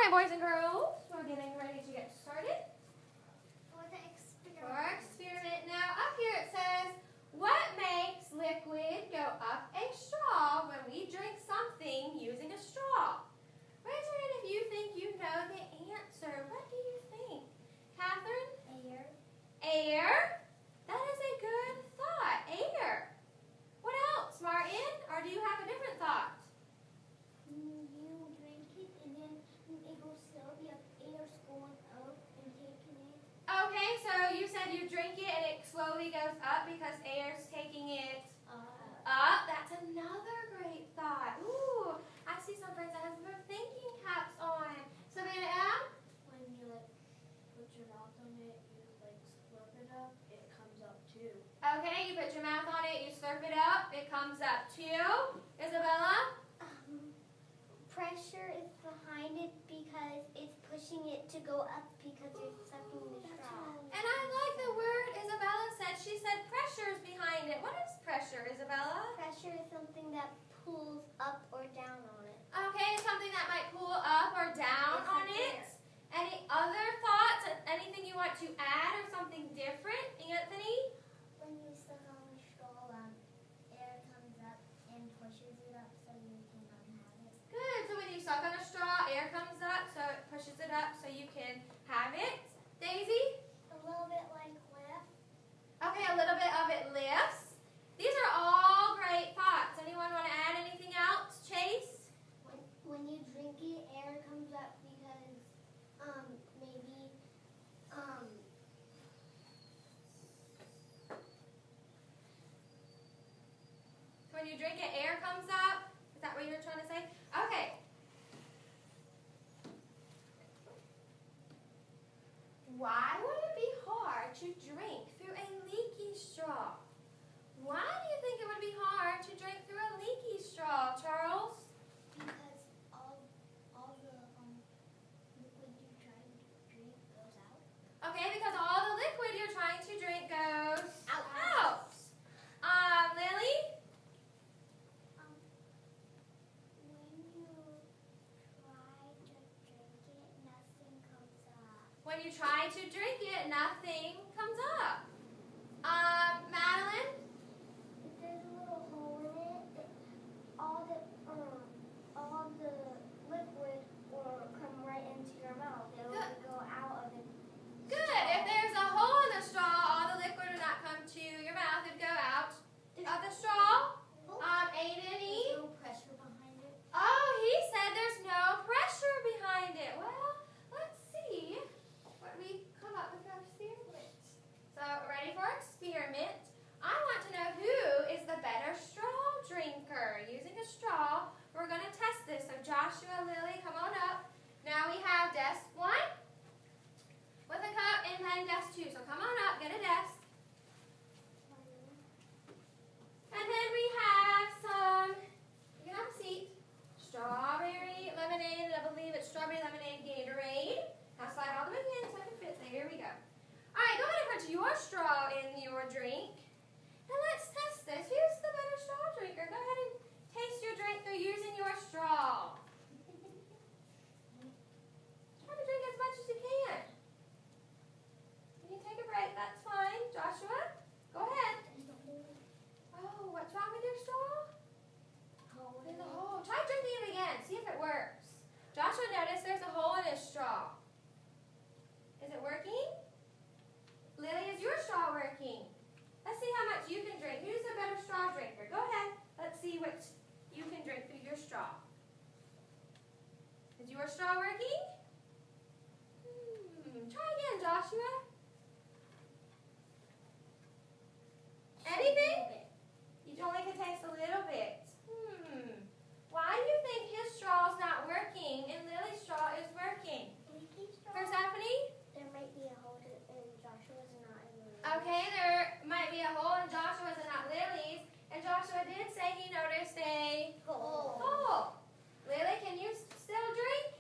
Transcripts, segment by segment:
right, boys and girls, we're getting ready to get started. For the experiment. For our experiment. Now, up here it says, what makes liquid go up a straw when we drink something using a straw? Raise your hand if you think you know the answer. What do you think? Catherine? Air. Air? That is a good thought. Air. What else, Martin? Or do you have a different thought? You drink it and then it goes slowly up. Air's going up and taking it. Okay, so you said you drink it and it slowly goes up because air's taking it up. That's another great thought. Ooh, I see some friends that have their thinking caps on. Savannah M? When you put your mouth on it, you slurp it up, it comes up too. Okay, you put your mouth on it, you slurp it up, it comes up too. Isabella? Pressure is behind it because it's pushing it to go up because you're sucking the straw. And I like the word Isabella said. She said pressure is behind it. What is pressure, Isabella? Pressure is something that pulls up or down on it. Okay, something that might pull up or down on it. Any other thoughts? Anything you want to add or something different? Anthony? When you suck on the straw, air comes up and pushes it up so you can have it. Good. So when you suck on a straw, air comes up, so it pushes it up so you can have it. Daisy? A little bit like lift. Okay, a little bit of it lifts. These are all great thoughts. Anyone want to add anything else? Chase? When you drink it, air comes up because maybe When you drink it, air comes up? Is that what you were trying to say? Okay. Why would it be hard to drink through a leaky straw? Why do you think it would be hard to drink through a leaky straw, Charles? because all the liquid you're trying to drink goes out. Okay, because all the liquid you're trying to drink goes Out. out. Lily? When you try to drink it, nothing comes up. When you try to drink it, nothing comes up. Madeline? If there's a little hole in it, all the liquid will come right into your mouth. It will go out of it. Good. If there's a hole in the straw, all the liquid would not come to your mouth. It'd go out of the straw. Aiden E? There's no pressure behind it. Oh, he said there's no pressure behind it. Well, let's see what we come up with our experiment. So, ready for experiment? I want to know who is the better straw drinker. Using a straw, we're going to test this. So, Joshua, Lily, come on up. Now we have desk 1 with a cup and then desk 2. So, come on up, get a desk. And then we have some, you can have a seat, strawberry lemonade, and I believe it's strawberry lemonade Gatorade. Now slide all the way in so it can fit. There we go. All right, go ahead and put your straw in your drink. And let's test this. Who's the better straw drinker? Go ahead and taste your drink through using your straw. Try to drink as much as you can. You can take a break, that's fine. Joshua, go ahead. Oh, what's wrong with your straw? There's a hole. Try drinking it again. See if it works. Joshua noticed there's a hole in his straw. Is it working? Lily, is your straw working? Let's see how much you can drink. Who's the better straw drinker? Go ahead. Let's see what you can drink through your straw. Is your straw working? Try again, Joshua. Anything? You only can taste a little bit. Why do you think his straw is not working and Lily's straw is working? Persephone? There might be a hole in Joshua's and not in Lily's. Okay, there might be a hole in Joshua's and not Lily's. And Joshua did say he noticed a Hole. hole. Lily, can you still drink?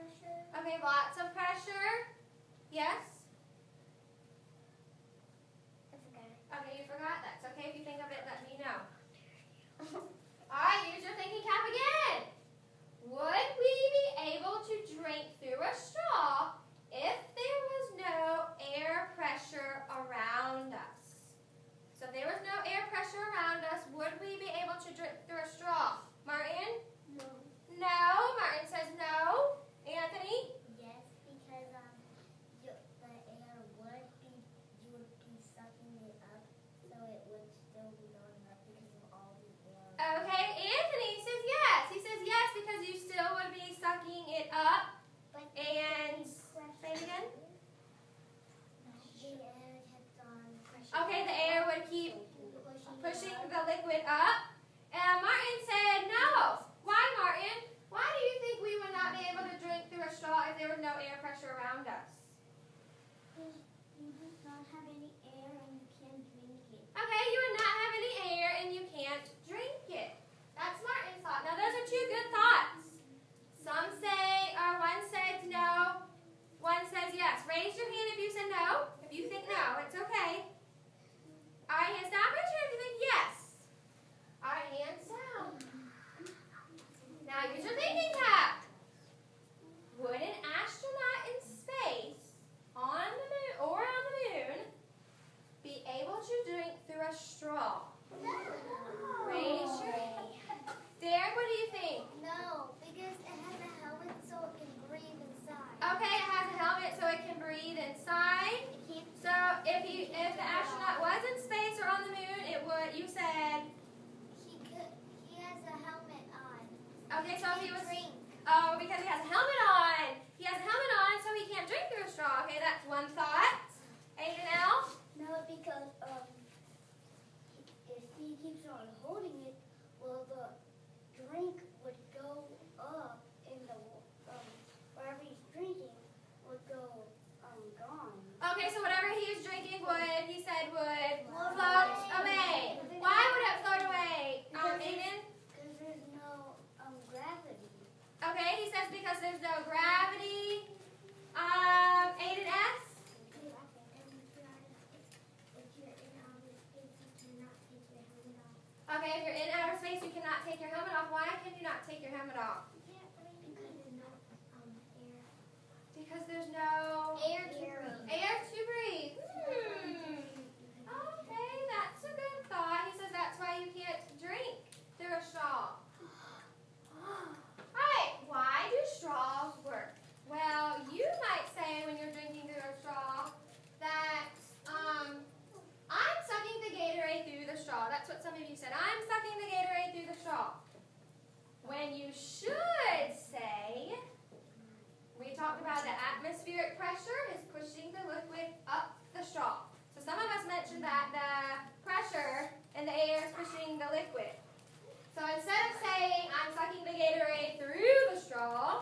pressure. Okay, lots of pressure. Yes? I forgot. Okay, you forgot? That's okay. If you think of it, let me know. Alright, use your thinking cap again. Would we be able to drink through a straw if there was no air pressure around us? So if there was no air pressure around us, would we be able to drink through a straw? Martin? No. No. Martin says no. Anthony? Yes, because the air would be, you would be sucking it up, so it would still be going up because of all the air. Okay, Anthony says yes. He says yes because you still would be sucking it up. But And say it again. the air kept on pushing. Okay, the air would keep pushing it the liquid up. And Martin said no. Why, Martin? Why do you think we would not be able to drink through a straw if there was no air pressure around us? You just don't have any air and you can't drink it. Okay, you would not have any air and you can't drink it. That's Martin's thought. Now, those are two good thoughts. Some say, or one said no, one says yes. Raise your hand if you said no. If you think no, it's okay. All right, hands down. Raise your hand if you think yes. All right, hands down. Now, use your thinking cap. Would an astronaut in space, on the moon or on the moon, be able to drink through a straw? Raise your hand. Derek, what do you think? No, because it has a helmet so it can breathe inside. Okay, it has a helmet so it can breathe inside. So if the astronaut was in space or on the moon, it would. You said. He has a helmet on. Okay, so if he was. Drink. Oh, because he has a helmet on. He has a helmet on, so he can't drink through a straw. Okay, that's one thought. Anything else? No, because if he keeps on holding it, well, the drink would go up in the wherever he's drinking would go gone. Okay, so whatever he was drinking would, he said, would Float float away. away. Why would it float away, Aiden? Because there's no gravity. Okay, he says because there's no gravity. Aiden S? Okay, if you're in outer space, you cannot take your helmet off. Why can you not take your helmet off? Because there's no Air to breathe. air to breathe. Okay, that's a good thought. He says that's why you can't drink through a straw. Alright, why do straws work? Well, you might say when you're drinking through a straw that I'm sucking the Gatorade through the straw. That's what some of you said. I'm sucking the Gatorade through the straw. When you should say, we talked about the atmospheric pressure is pushing the liquid up the straw. So some of us mentioned that the pressure in the air is pushing the liquid. So instead of saying I'm sucking the Gatorade through the straw,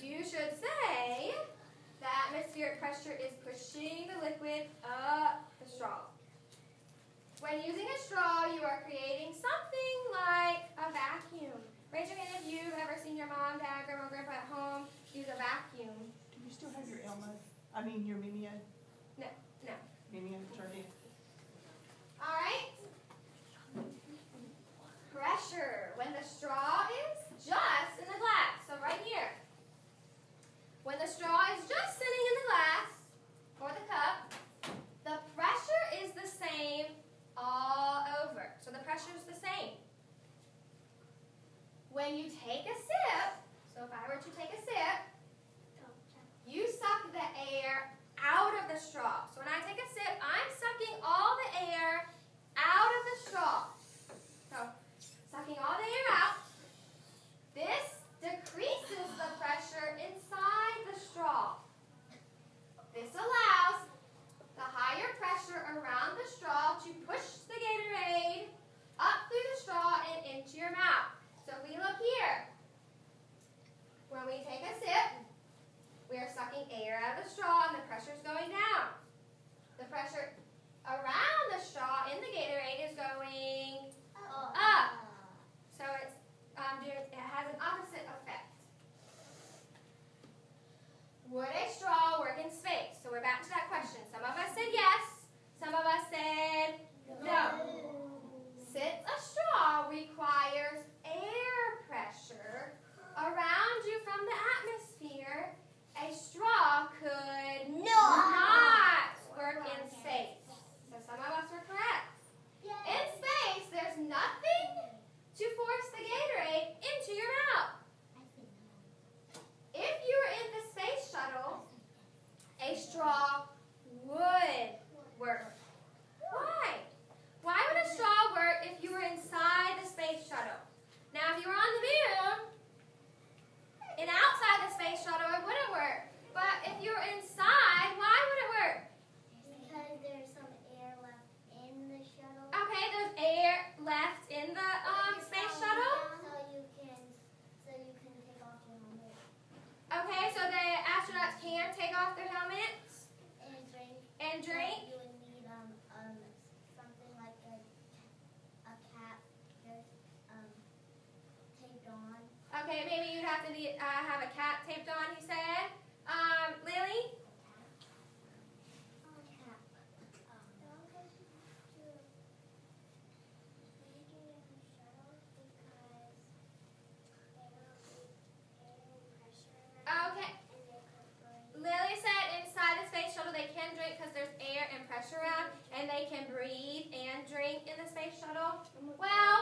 you should say the atmospheric pressure is pushing the liquid up the straw. When using a straw, you are creating something like a vacuum. Raise your hand if you've ever seen your mom, dad, grandma, grandpa at home use a vacuum. Do you still have your Elma? I mean your Mimia? No. Mimia Charlie? All right. Pressure. When the straw is just in the glass. So right here. When the straw is just sitting in the glass or the cup, the pressure is the same all over. So the pressure is the same. When you take a sip, so if I were to take a sip, you suck the air out of the straw. So when I take a sip, I'm sucking all the air out of the straw. So sucking all the air out. This decreases the pressure inside the straw. This allows the higher pressure around the straw to push the Gatorade up through the straw and into your mouth. So if we look here, when we take a sip, we are sucking air out of the straw and the pressure is going down. The pressure around the straw in the Gatorade is going up. So it has an opposite effect. off their helmets And drink. and drink. You would need something like a cap just taped on. Okay, maybe you'd have to have a cap taped on, he said. Lily? Okay. Lily said inside the space shuttle they can drink because there's air and pressure around, and they can breathe and drink in the space shuttle. Well,